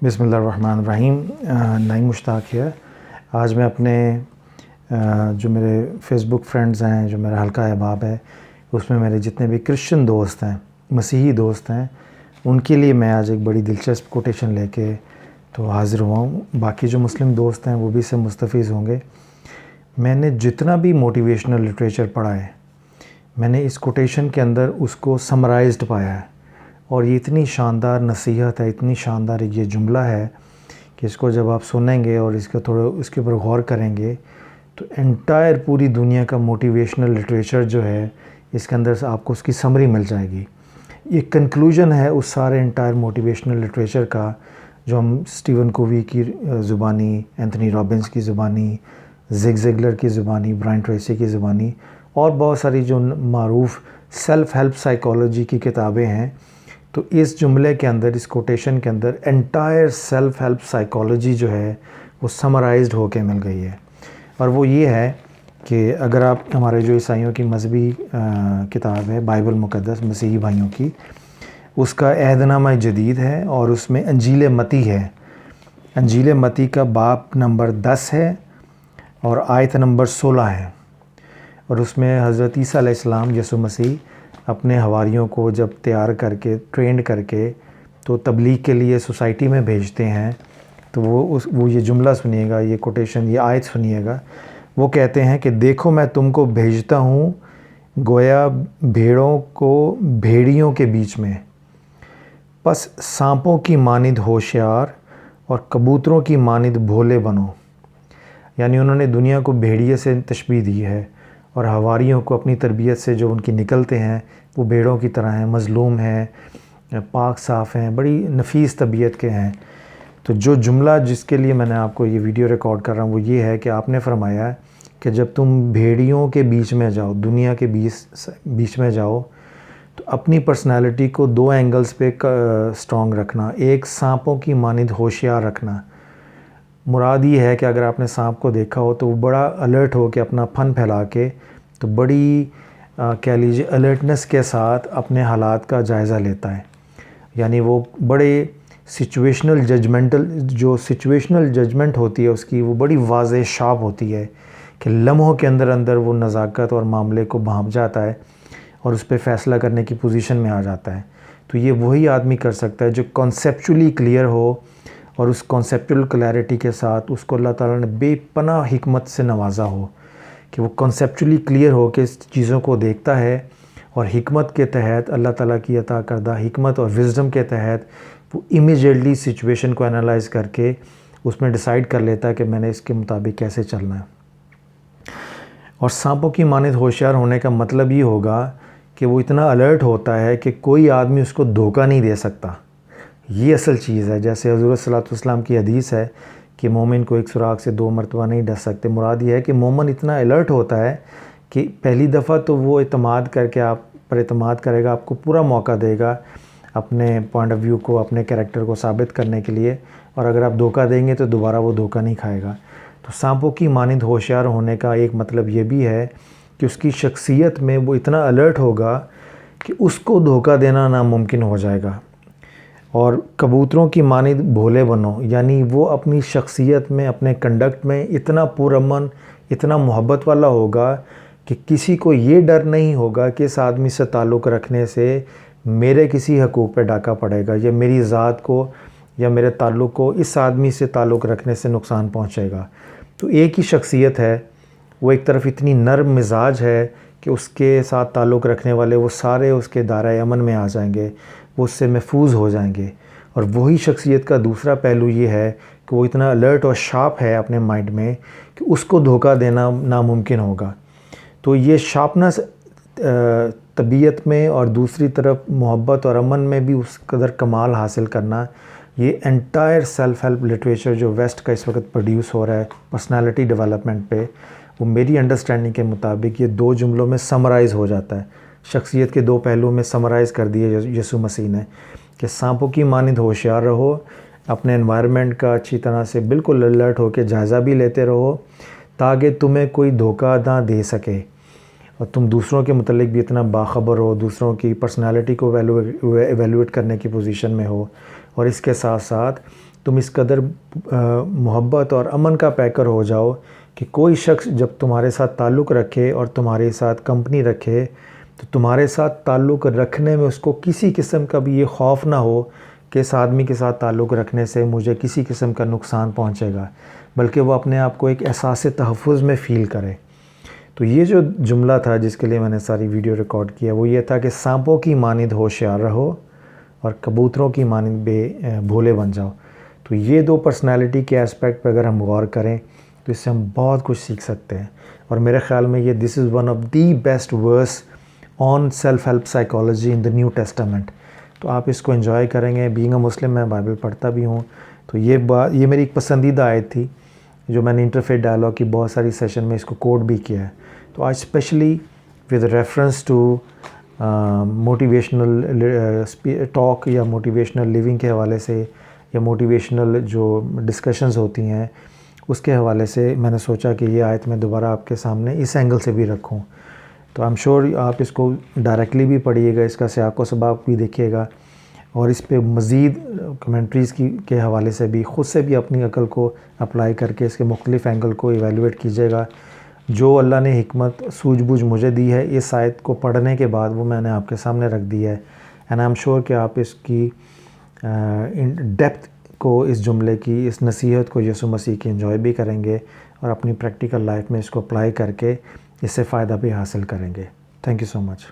بسم اللہ الرحمن الرحیم۔ نعیم مشتاق ہے۔ آج میں اپنے جو میرے فیس بک فرینڈز ہیں، جو میرا حلقہ احباب ہے، اس میں میرے جتنے بھی کرسچن دوست ہیں، مسیحی دوست ہیں، ان کے لیے میں آج ایک بڑی دلچسپ کوٹیشن لے کے تو حاضر ہوا ہوں۔ باقی جو مسلم دوست ہیں وہ بھی اس سے مستفیض ہوں گے۔ میں نے جتنا بھی موٹیویشنل لٹریچر پڑھا ہے، میں نے اس کوٹیشن کے اندر اس کو سمرائزڈ پایا ہے، اور یہ اتنی شاندار نصیحت ہے، اتنی شاندار یہ جملہ ہے کہ اس کو جب آپ سنیں گے اور اس کے اوپر غور کریں گے تو انٹائر پوری دنیا کا موٹیویشنل لٹریچر جو ہے اس کے اندر سے آپ کو اس کی سمری مل جائے گی۔ یہ کنکلوژن ہے اس سارے انٹائر موٹیویشنل لٹریچر کا، جو ہم اسٹیون کووی کی زبانی، اینتھنی رابنس کی زبانی، زگ زگلر کی زبانی، برائن ٹریسی کی زبانی، اور بہت ساری جو معروف سیلف ہیلپ سائیکالوجی کی کتابیں ہیں، تو اس جملے کے اندر، اس کوٹیشن کے اندر انٹائر سیلف ہیلپ سائیکالوجی جو ہے وہ سمرائزڈ ہو کے مل گئی ہے۔ اور وہ یہ ہے کہ اگر آپ ہمارے جو عیسائیوں کی مذہبی کتاب ہے بائبل مقدس، مسیحی بھائیوں کی، اس کا عہد نامہ جدید ہے، اور اس میں انجیل متی ہے۔ انجیل متی کا باب نمبر 10 ہے اور آیت نمبر 16 ہے، اور اس میں حضرت عیسیٰ علیہ السلام یسوع مسیح اپنے حواریوں کو جب تیار کر کے، ٹرینڈ کر کے تو تبلیغ کے لیے سوسائٹی میں بھیجتے ہیں، تو وہ یہ جملہ سنیے گا، یہ کوٹیشن، یہ آیت سنیے گا۔ وہ کہتے ہیں کہ دیکھو میں تم کو بھیجتا ہوں گویا بھیڑوں کو بھیڑیوں کے بیچ میں، پس سانپوں کی مانند ہوشیار اور کبوتروں کی مانند بھولے بنو۔ یعنی انہوں نے دنیا کو بھیڑیے سے تشبیہ دی ہے، اور حواریوں کو اپنی تربیت سے جو ان کی نکلتے ہیں وہ بھیڑوں کی طرح ہیں، مظلوم ہیں، پاک صاف ہیں، بڑی نفیس طبیعت کے ہیں۔ تو جو جملہ جس کے لیے میں نے آپ کو یہ ویڈیو ریکارڈ کر رہا ہوں وہ یہ ہے کہ آپ نے فرمایا کہ جب تم بھیڑیوں کے بیچ میں جاؤ، دنیا کے بیچ میں جاؤ، تو اپنی پرسنالٹی کو دو اینگلز پہ سٹرونگ رکھنا۔ ایک، سانپوں کی مانند ہوشیار رکھنا۔ مراد یہ ہے کہ اگر آپ نے سانپ کو دیکھا ہو تو وہ بڑا الرٹ ہو کے اپنا پھن پھیلا کے، تو بڑی کہہ لیجیے الرٹنس کے ساتھ اپنے حالات کا جائزہ لیتا ہے۔ یعنی وہ بڑے سچویشنل ججمنٹ ہوتی ہے اس کی، وہ بڑی واضح شارپ ہوتی ہے کہ لمحوں کے اندر اندر وہ نزاکت اور معاملے کو بھانپ جاتا ہے اور اس پہ فیصلہ کرنے کی پوزیشن میں آ جاتا ہے۔ تو یہ وہی آدمی کر سکتا ہے جو کانسیپچولی کلیئر ہو، اور اس کانسیپچول کلیئرٹی کے ساتھ اس کو اللہ تعالیٰ نے بے پناہ حکمت سے نوازا ہو، کہ وہ کنسیپچولی کلیئر ہو کے اس چیزوں کو دیکھتا ہے، اور حکمت کے تحت، اللہ تعالیٰ کی عطا کردہ حکمت اور وزڈم کے تحت وہ امیجیٹلی سچویشن کو انالائز کر کے اس میں ڈیسائیڈ کر لیتا ہے کہ میں نے اس کے مطابق کیسے چلنا ہے۔ اور سانپوں کی مانند ہوشیار ہونے کا مطلب یہ ہوگا کہ وہ اتنا الرٹ ہوتا ہے کہ کوئی آدمی اس کو دھوکہ نہیں دے سکتا۔ یہ اصل چیز ہے۔ جیسے حضور صلی اللہ علیہ وسلم کی حدیث ہے کہ مومن کو ایک سوراخ سے 2 مرتبہ نہیں ڈس سکتے۔ مراد یہ ہے کہ مومن اتنا الرٹ ہوتا ہے کہ پہلی دفعہ تو وہ اعتماد کر کے آپ پر اعتماد کرے گا، آپ کو پورا موقع دے گا اپنے پوائنٹ آف ویو کو، اپنے کریکٹر کو ثابت کرنے کے لیے، اور اگر آپ دھوکہ دیں گے تو دوبارہ وہ دھوکہ نہیں کھائے گا۔ تو سانپوں کی مانند ہوشیار ہونے کا ایک مطلب یہ بھی ہے کہ اس کی شخصیت میں وہ اتنا الرٹ ہوگا کہ اس کو دھوکہ دینا ناممکن ہو جائے گا۔ اور کبوتروں کی مانند بھولے بنو، یعنی وہ اپنی شخصیت میں، اپنے کنڈکٹ میں اتنا پرامن، اتنا محبت والا ہوگا کہ کسی کو یہ ڈر نہیں ہوگا کہ اس آدمی سے تعلق رکھنے سے میرے کسی حقوق پہ ڈاکہ پڑے گا، یا میری ذات کو یا میرے تعلق کو اس آدمی سے تعلق رکھنے سے نقصان پہنچے گا۔ تو ایک ہی شخصیت ہے، وہ ایک طرف اتنی نرم مزاج ہے کہ اس کے ساتھ تعلق رکھنے والے وہ سارے اس کے دائرۂ امن میں آ جائیں گے، وہ اس سے محفوظ ہو جائیں گے۔ اور وہی شخصیت کا دوسرا پہلو یہ ہے کہ وہ اتنا الرٹ اور شارپ ہے اپنے مائنڈ میں کہ اس کو دھوکہ دینا ناممکن ہوگا۔ تو یہ شارپنس طبیعت میں، اور دوسری طرف محبت اور امن میں بھی اس قدر کمال حاصل کرنا، یہ انٹائر سیلف ہیلپ لٹریچر جو ویسٹ کا اس وقت پروڈیوس ہو رہا ہے پرسنالٹی ڈیولپمنٹ پہ، وہ میری انڈرسٹینڈنگ کے مطابق یہ 2 جملوں میں سمرائز ہو جاتا ہے۔ شخصیت کے 2 پہلو میں سمرائز کر دیے یسوع مسیح نے کہ سانپوں کی مانند ہوشیار رہو، اپنے انوائرمنٹ کا اچھی طرح سے بالکل الرٹ ہو کے جائزہ بھی لیتے رہو، تاکہ تمہیں کوئی دھوکہ نہ دے سکے، اور تم دوسروں کے متعلق بھی اتنا باخبر ہو، دوسروں کی پرسنالٹی کو ایویلویٹ کرنے کی پوزیشن میں ہو، اور اس کے ساتھ ساتھ تم اس قدر محبت اور امن کا پیکر ہو جاؤ کہ کوئی شخص جب تمہارے ساتھ تعلق رکھے اور تمہارے ساتھ کمپنی رکھے تو تمہارے ساتھ تعلق رکھنے میں اس کو کسی قسم کا بھی یہ خوف نہ ہو کہ اس آدمی کے ساتھ تعلق رکھنے سے مجھے کسی قسم کا نقصان پہنچے گا، بلکہ وہ اپنے آپ کو ایک احساس تحفظ میں فیل کرے۔ تو یہ جو جملہ تھا جس کے لیے میں نے ساری ویڈیو ریکارڈ کیا وہ یہ تھا کہ سانپوں کی مانند ہوشیار رہو اور کبوتروں کی مانند بھولے بن جاؤ۔ تو یہ دو پرسنالٹی کے اسپیکٹ پہ اگر ہم غور کریں تو اس سے ہم بہت کچھ سیکھ سکتے ہیں، اور میرے خیال میں یہ this is one of the best verse on self help psychology in the new testament. تو آپ اس کو انجوائے کریں گے۔ بینگ اے مسلم میں بائبل پڑھتا بھی ہوں، تو یہ میری ایک پسندیدہ آیت تھی جو میں نے انٹرفیتھ ڈائلاگ کی بہت ساری سیشن میں اس کو کوٹ بھی کیا ہے۔ تو آج specially with reference to motivational talk یا موٹیویشنل لیونگ کے حوالے سے یا موٹیویشنل جو ڈسکشنز ہوتی ہیں اس کے حوالے سے میں نے سوچا کہ یہ آیت میں دوبارہ آپ کے سامنے اس اینگل سے بھی رکھوں۔ تو آئی ایم شیور آپ اس کو ڈائریکٹلی بھی پڑھیے گا، اس کا سیاق و سباق بھی دیکھیے گا، اور اس پہ مزید کمنٹریز کے حوالے سے بھی خود سے بھی اپنی عقل کو اپلائی کر کے اس کے مختلف اینگل کو ایویلویٹ کیجیے گا۔ جو اللہ نے حکمت سوجھ بوجھ مجھے دی ہے اس آیت کو پڑھنے کے بعد وہ میں نے آپ کے سامنے رکھ دی ہے، اینڈ آئی ایم شیور کہ آپ اس کی ڈیپتھ کو، اس جملے کی، اس نصیحت کو یسوع مسیح کی انجوائے بھی کریں گے اور اپنی پریکٹیکل لائف میں اس کو اپلائی کر کے اس سے فائدہ بھی حاصل کریں گے۔ Thank you so much.